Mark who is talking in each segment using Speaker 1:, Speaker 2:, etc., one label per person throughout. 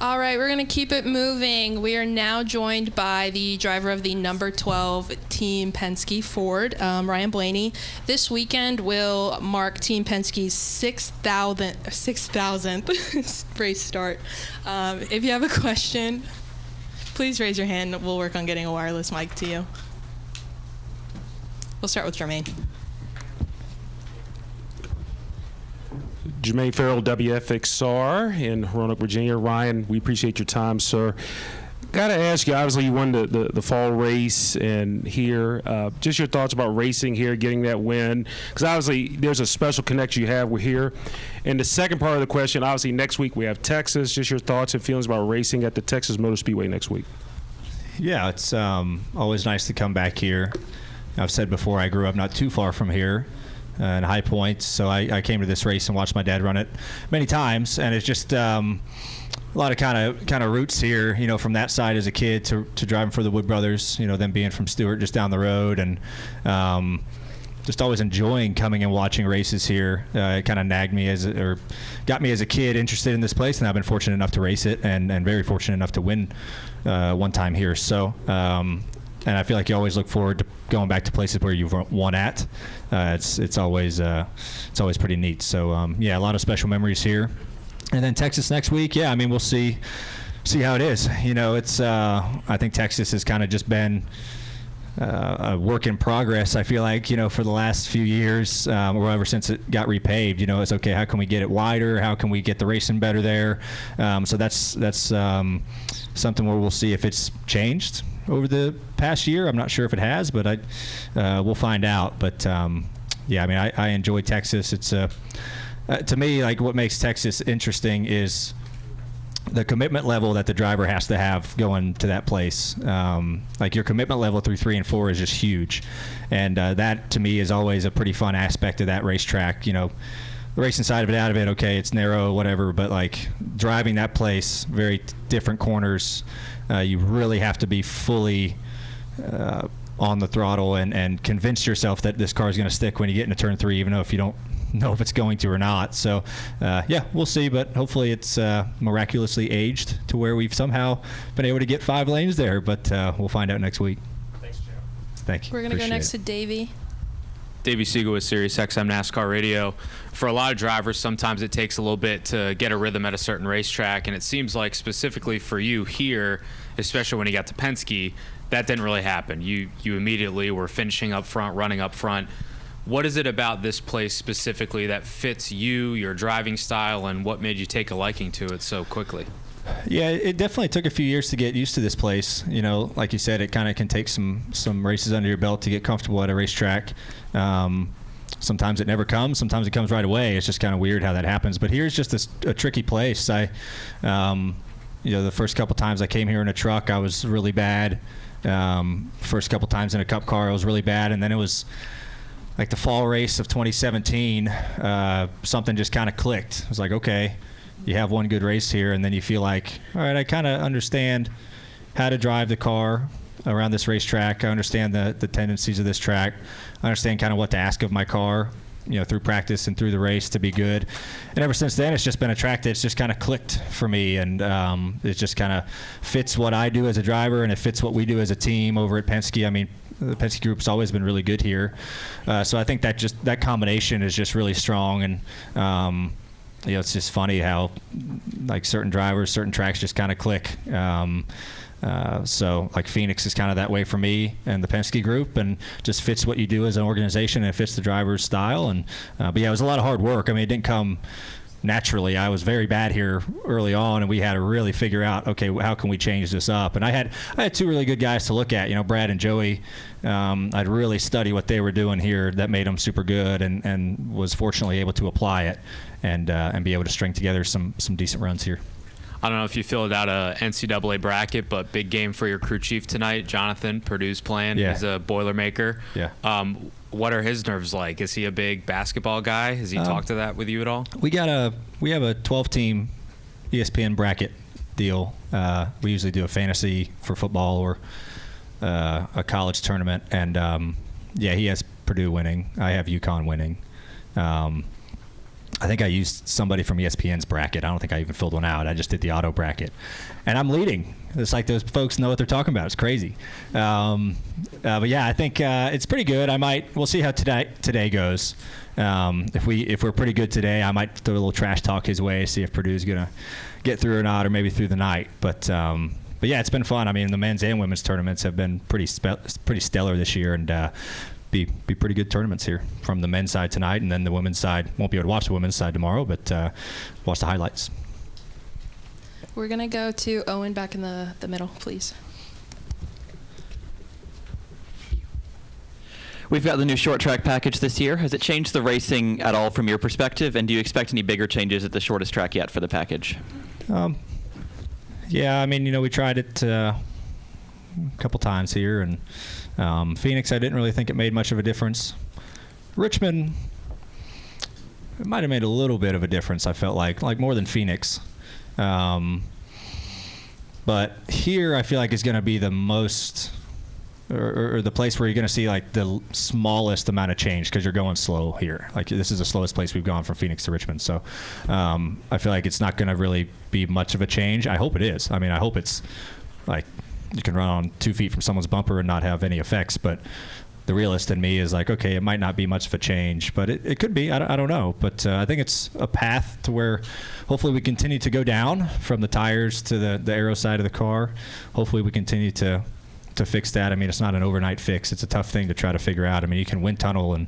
Speaker 1: All right, we're going to keep it moving. We are now joined by the driver of the number 12 Team Penske Ford, Ryan Blaney. This weekend will mark Team Penske's 6,000th race start. If you have a question, please raise your hand. We'll work on getting a wireless mic to you. We'll start with Jermaine.
Speaker 2: Jermaine Farrell, WFXR in Roanoke, Virginia. Ryan, we appreciate your time, sir. Got to ask you, obviously you won the fall race and here, just your thoughts about racing here, getting that win, because obviously there's a special connection you have with here. And the second part of the question, obviously next week we have Texas, just your thoughts and feelings about racing at the Texas Motor Speedway next week.
Speaker 3: Yeah, it's always nice to come back here. I've said before, I grew up not too far from here. In High Point, so I came to this race and watched my dad run it many times, and it's just a lot of kind of roots here, you know, from that side as a kid to driving for the Wood Brothers, you know, them being from Stewart just down the road, and just always enjoying coming and watching races here. It kind of nagged me got me as a kid interested in this place, and I've been fortunate enough to race it and very fortunate enough to win one time here. So and I feel like you always look forward to going back to places where you've won at. It's always pretty neat. So yeah, a lot of special memories here. And then Texas next week. Yeah, I mean we'll see how it is. You know, it's I think Texas has kind of just been a work in progress. I feel like, you know, for the last few years, or ever since it got repaved, you know, it's okay. How can we get it wider? How can we get the racing better there? So that's something where we'll see if it's changed over the past year. I'm not sure if it has, but we'll find out. But yeah, I mean, I enjoy Texas. It's to me, like, what makes Texas interesting is the commitment level that the driver has to have going to that place. Like, your commitment level through 3 and 4 is just huge, and that to me is always a pretty fun aspect of that racetrack. You know, the racing side of it, out of it, okay, it's narrow, whatever, but like driving that place, very different corners. You really have to be fully on the throttle and convince yourself that this car is going to stick when you get into turn 3, even though if you don't know if it's going to or not. So yeah, we'll see, but hopefully it's miraculously aged to where we've somehow been able to get 5 lanes there, but we'll find out next week.
Speaker 2: Thanks, Joe.
Speaker 3: Thank you.
Speaker 1: We're going to go next to Davey.
Speaker 4: Davey Siegel with Sirius XM NASCAR Radio. For a lot of drivers, sometimes it takes a little bit to get a rhythm at a certain racetrack, and it seems like specifically for you here, especially when you got to Penske, that didn't really happen. You immediately were finishing up front, running up front. What is it about this place specifically that fits you, your driving style, and what made you take a liking to it so quickly?
Speaker 3: Yeah, it definitely took a few years to get used to this place. You know, like you said, it kind of can take some races under your belt to get comfortable at a racetrack. Sometimes it never comes. Sometimes it comes right away. It's just kind of weird how that happens. But here's just a tricky place. You know, the first couple times I came here in a truck, I was really bad. First couple times in a cup car, I was really bad. And then it was like the fall race of 2017, something just kind of clicked. I was like, okay, you have one good race here, and then you feel like, all right, I kind of understand how to drive the car around this racetrack. I understand the tendencies of this track. I understand kind of what to ask of my car, you know, through practice and through the race to be good. And ever since then, it's just been a track that's just kind of clicked for me, and it just kind of fits what I do as a driver, and it fits what we do as a team over at Penske. I mean, the Penske group's always been really good here. So I think that combination is just really strong, and you know, it's just funny how like certain drivers, certain tracks just kind of click. So like Phoenix is kind of that way for me and the Penske group, and just fits what you do as an organization, and it fits the driver's style. And but yeah, it was a lot of hard work. I mean, it didn't come naturally. I was very bad here early on, and we had to really figure out, okay, how can we change this up? And I had 2 really good guys to look at, you know, Brad and Joey. I'd really study what they were doing here. That made them super good, and was fortunately able to apply it and be able to string together some decent runs here.
Speaker 4: I don't know if you filled out a NCAA bracket, but big game for your crew chief tonight. Jonathan, Purdue's playing.
Speaker 3: Yeah.
Speaker 4: He's a Boilermaker.
Speaker 3: Yeah.
Speaker 4: What are his nerves like? Is he a big basketball guy? Has he talked to that with you at all?
Speaker 3: We have a 12-team ESPN bracket deal. We usually do a fantasy for football or a college tournament, and yeah, he has Purdue winning. I have UConn winning. I think I used somebody from ESPN's bracket. I don't think I even filled one out. I just did the auto bracket, and I'm leading. It's like those folks know what they're talking about. It's crazy. But yeah, I think it's pretty good. We'll see how today goes. If we're pretty good today, I might throw a little trash talk his way, see if Purdue's gonna get through or not, or maybe through the night. But yeah, it's been fun. I mean, the men's and women's tournaments have been pretty stellar this year, and be pretty good tournaments here from the men's side tonight, and then the women's side. Won't be able to watch the women's side tomorrow, but watch the highlights.
Speaker 1: We're going to go to Owen back in the middle, please.
Speaker 5: We've got the new short track package this year. Has it changed the racing at all from your perspective, and do you expect any bigger changes at the shortest track yet for the package?
Speaker 3: Yeah, I mean, we tried it a couple times here, and Phoenix, I didn't really think it made much of a difference. Richmond, it might have made a little bit of a difference, I felt like more than Phoenix. But here, I feel like is going to be the most, or the place where you're going to see like the smallest amount of change, because you're going slow here. Like, this is the slowest place we've gone from Phoenix to Richmond. So I feel like it's not going to really be much of a change. I hope it is. I mean, I hope it's like you can run on 2 feet from someone's bumper and not have any effects. But the realist in me is like, okay, it might not be much of a change, but it could be. I don't know. But I think it's a path to where hopefully we continue to go down from the tires to the aero side of the car. Hopefully we continue to fix that. I mean, it's not an overnight fix. It's a tough thing to try to figure out. I mean, you can wind tunnel and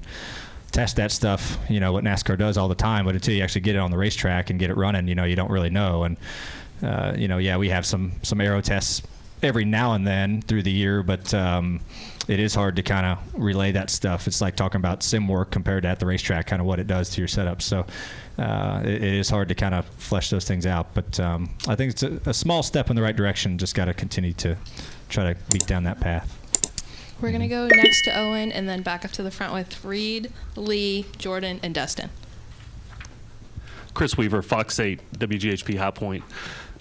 Speaker 3: test that stuff, what NASCAR does all the time, but until you actually get it on the racetrack and get it running, you don't really know. And, yeah, we have some aero tests every now and then through the year, but it is hard to kind of relay that stuff. It's like talking about sim work compared to at the racetrack, kind of what it does to your setup. So it is hard to kind of flesh those things out. But I think it's a small step in the right direction. Just got to continue to try to beat down that path.
Speaker 1: We're going to go next to Owen and then back up to the front with Reed, Lee, Jordan, and Dustin.
Speaker 6: Chris Weaver, Fox 8, WGHP High Point.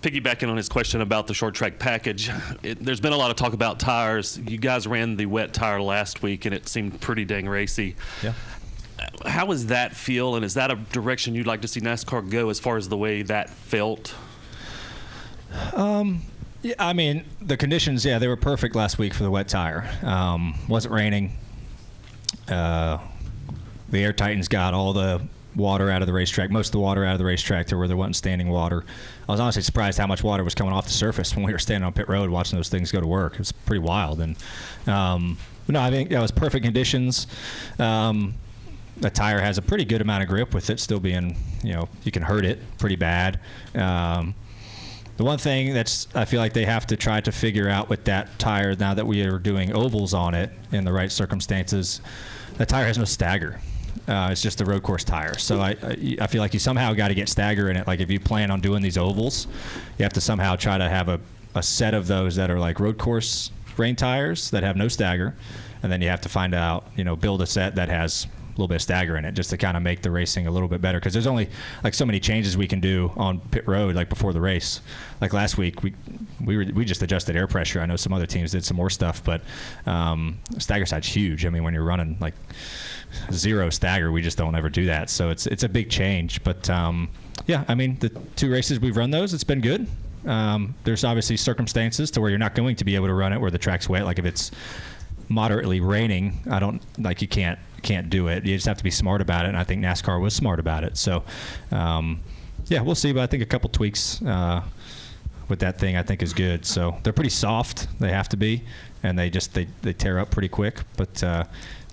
Speaker 6: Piggybacking on his question about the short track package, there's been a lot of talk about tires. You guys ran the wet tire last week, and it seemed pretty dang racy.
Speaker 3: Yeah.
Speaker 6: How does that feel, and is that a direction you'd like to see NASCAR go as far as the way that felt?
Speaker 3: Yeah, I mean, the conditions, they were perfect last week for the wet tire. Wasn't raining. The Air Titans got all the water out of the racetrack, most of the water out of the racetrack to where there wasn't standing water. I was honestly surprised how much water was coming off the surface when we were standing on pit road watching those things go to work. It was pretty wild. And no, I think that was perfect conditions. The tire has a pretty good amount of grip with it still being, you can hurt it pretty bad. The one thing I feel like they have to try to figure out with that tire, now that we are doing ovals on it in the right circumstances, that tire has no stagger. It's just a road course tire. So I feel like you somehow got to get stagger in it. Like if you plan on doing these ovals, you have to somehow try to have a set of those that are like road course rain tires that have no stagger. And then you have to find out, build a set that has a little bit of stagger in it just to kind of make the racing a little bit better, because there's only like so many changes we can do on pit road like before the race. Like last week we just adjusted air pressure. I know some other teams did some more stuff, but stagger side's huge. I mean, when you're running like zero stagger, we just don't ever do that. So it's a big change. But yeah, I mean, the 2 races we've run those, it's been good. There's obviously circumstances to where you're not going to be able to run it where the track's wet. Like if it's moderately raining, you can't do it. You just have to be smart about it, and I think NASCAR was smart about it. So yeah, we'll see, but I think a couple tweaks with that thing I think is good. So they're pretty soft, they have to be, and they tear up pretty quick. But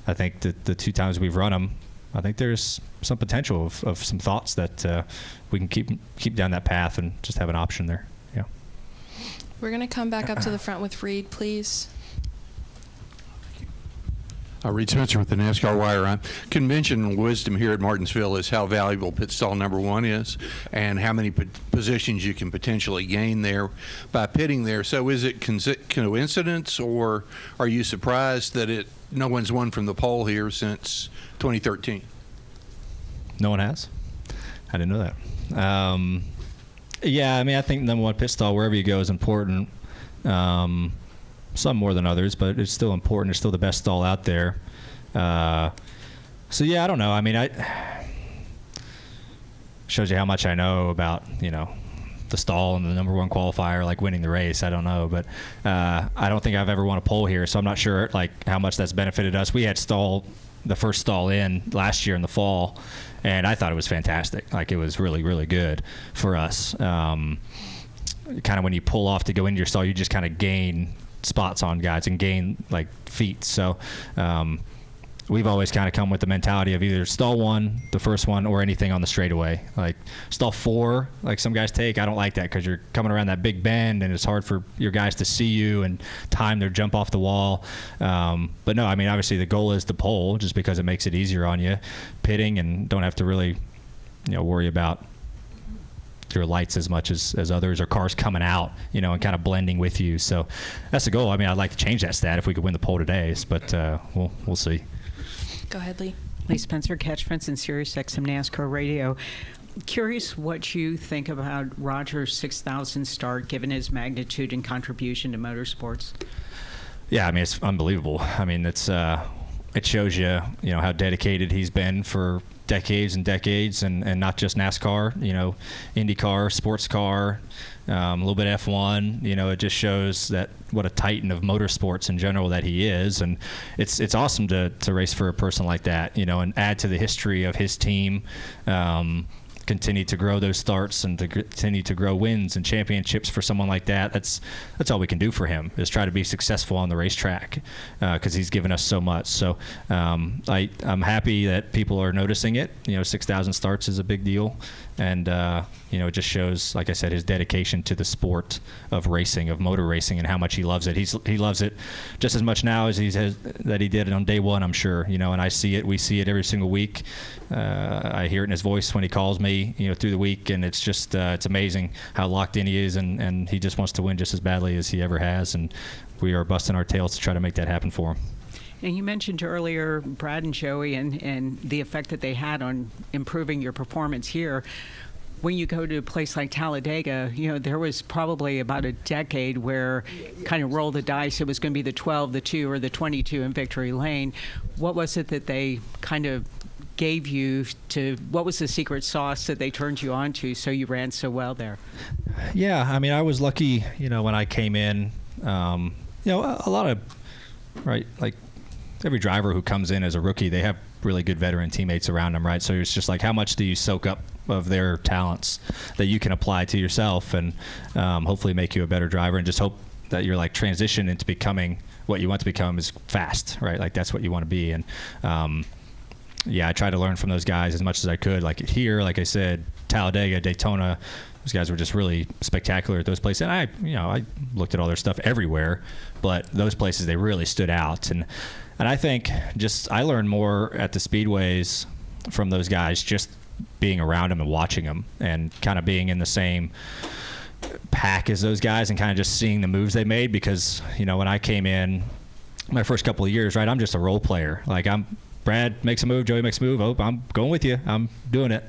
Speaker 3: I think that the 2 times we've run them, I think there's some potential of some thoughts that we can keep down that path and just have an option there. Yeah.
Speaker 1: We're going to come back up to the front with Reed, please.
Speaker 7: Reed Spencer with the NASCAR Wire. Conventional wisdom here at Martinsville is how valuable pit stall number 1 is and how many positions you can potentially gain there by pitting there. So is it coincidence, or are you surprised that no one's won from the pole here since 2013?
Speaker 3: No one has? I didn't know that. Yeah, I mean, I think number 1 pit stall wherever you go is important. Some more than others, but it's still important. It's still the best stall out there. So yeah, I don't know. I mean, shows you how much I know about, the stall and the number one qualifier, like winning the race. I don't know, but I don't think I've ever won a pole here, so I'm not sure like how much that's benefited us. We had the first stall in last year in the fall, and I thought it was fantastic. Like, it was really, really good for us. Kind of when you pull off to go into your stall, you just kind of gain spots on guys and gain like feet. So we've always kind of come with the mentality of either stall 1, the first one, or anything on the straightaway. Like stall 4, like some guys take, I don't like that because you're coming around that big bend and it's hard for your guys to see you and time their jump off the wall. But no, I mean, obviously the goal is the pole, just because it makes it easier on you pitting and don't have to really, worry about your lights as much as others, or cars coming out, and kind of blending with you. So that's the goal. I mean, I'd like to change that stat if we could win the pole today, but we'll see.
Speaker 1: Go ahead, Lee.
Speaker 8: Lee Spencer, Catch Fence and Sirius XM NASCAR Radio. Curious what you think about Roger's 6,000 start, given his magnitude and contribution to motorsports.
Speaker 3: Yeah, I mean, it's unbelievable. I mean, it shows you, how dedicated he's been for decades and decades, and not just NASCAR, IndyCar, sports car, a little bit F1. It just shows that what a titan of motorsports in general that he is, and it's awesome to race for a person like that, and add to the history of his team. Continue to grow those starts and to continue to grow wins and championships for someone like that. That's all we can do for him, is try to be successful on the racetrack, because he's given us so much. So I'm happy that people are noticing it. 6,000 starts is a big deal, and it just shows, like I said, his dedication to the sport of racing, of motor racing, and how much he loves it. He loves it just as much now as he did on day one, I'm sure. And I see it. We see it every single week. I hear it in his voice when he calls me, through the week, and it's just it's amazing how locked in he is, and he just wants to win just as badly as he ever has, and we are busting our tails to try to make that happen for him.
Speaker 8: And you mentioned earlier Brad and Joey and the effect that they had on improving your performance here. When you go to a place like Talladega, there was probably about a decade where kind of roll the dice. It was going to be the 12, the 2, or the 22 in Victory Lane. What was it that they kind of gave you what was the secret sauce that they turned you on to so you ran so well there?
Speaker 3: Yeah, I mean, I was lucky, when I came in, a lot of, right, like every driver who comes in as a rookie, they have really good veteran teammates around them, right? So it's just like, how much do you soak up of their talents that you can apply to yourself, and hopefully make you a better driver, and just hope that you're like transition into becoming what you want to become is fast, right? Like that's what you want to be. And I try to learn from those guys as much as I could. Like here, like I said, Talladega, Daytona, those guys were just really spectacular at those places. And I looked at all their stuff everywhere, but those places, they really stood out. And I think I learned more at the speedways from those guys, just being around them and watching them, and kind of being in the same pack as those guys, and kind of just seeing the moves they made. Because when I came in my first couple of years, right, I'm just a role player. Like Brad makes a move, Joey makes a move. Oh, I'm going with you. I'm doing it.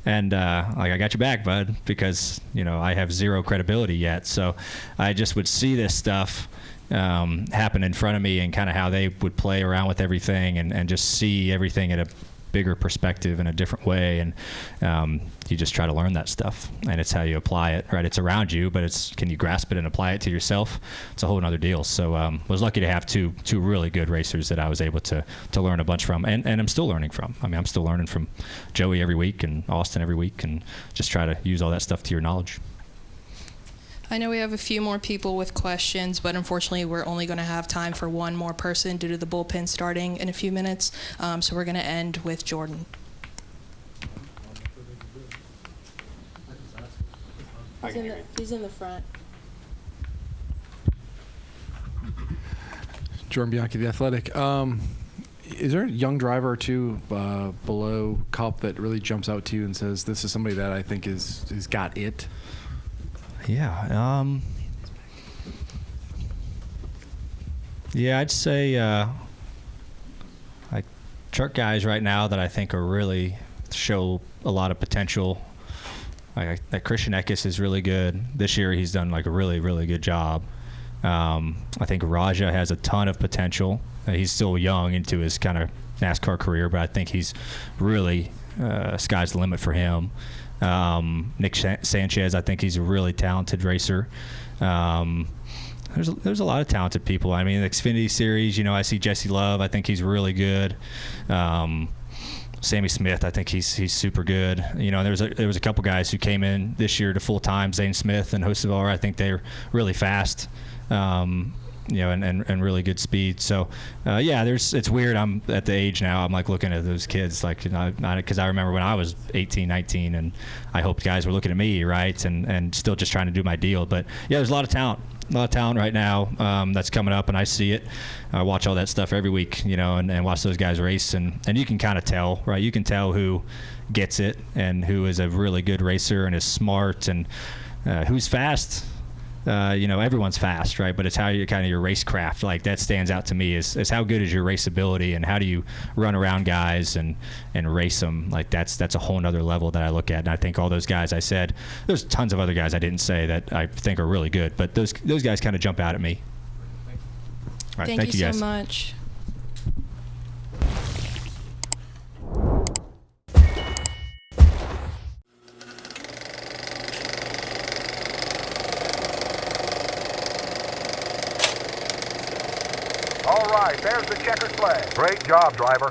Speaker 3: And I got your back, bud, because I have zero credibility yet. So I just would see this stuff happen in front of me, and kind of how they would play around with everything, and just see everything at a bigger perspective in a different way. And you just try to learn that stuff, and it's how you apply it, right? It's around you, but can you grasp it and apply it to yourself? It's a whole other deal. So I was lucky to have two really good racers that I was able to learn a bunch from, and I'm still learning from. I mean, I'm still learning from Joey every week, and Austin every week, and just try to use all that stuff to your knowledge.
Speaker 1: I know we have a few more people with questions, but unfortunately we're only going to have time for one more person due to the bullpen starting in a few minutes. So we're going to end with Jordan. He's in the front.
Speaker 9: Jordan Bianchi, The Athletic. Is there a young driver or two below Cup that really jumps out to you and says, this is somebody that I think is got it?
Speaker 3: Yeah. I'd say like truck guys right now that I think are really show a lot of potential. Like that Christian Eckes is really good. This year he's done like a really, really good job. I think Raja has a ton of potential. He's still young into his kind of NASCAR career, but I think he's really sky's the limit for him. Nick Sanchez, I think he's a really talented racer. There's a lot of talented people. I mean, the Xfinity Series, I see Jesse Love. I think he's really good. Sammy Smith, I think he's super good. There was a couple guys who came in this year to full time. Zane Smith and Hocevar, I think they're really fast. And really good speed. So, it's weird. I'm at the age now. I'm like looking at those kids, because I remember when I was 18, 19, and I hoped guys were looking at me, right, and still just trying to do my deal. But yeah, there's a lot of talent right now that's coming up, and I see it. I watch all that stuff every week, and watch those guys race, and you can kind of tell, right? You can tell who gets it and who is a really good racer and is smart and who's fast. Everyone's fast, right? But it's how your racecraft, like that stands out to me is how good is your raceability and how do you run around guys and race them. Like that's a whole nother level that I look at. And I think all those guys I said, there's tons of other guys I didn't say that I think are really good, but those guys kind of jump out at me. All right,
Speaker 1: thank you
Speaker 3: guys
Speaker 1: so much.
Speaker 10: All right, there's the checkered flag. Great job, driver.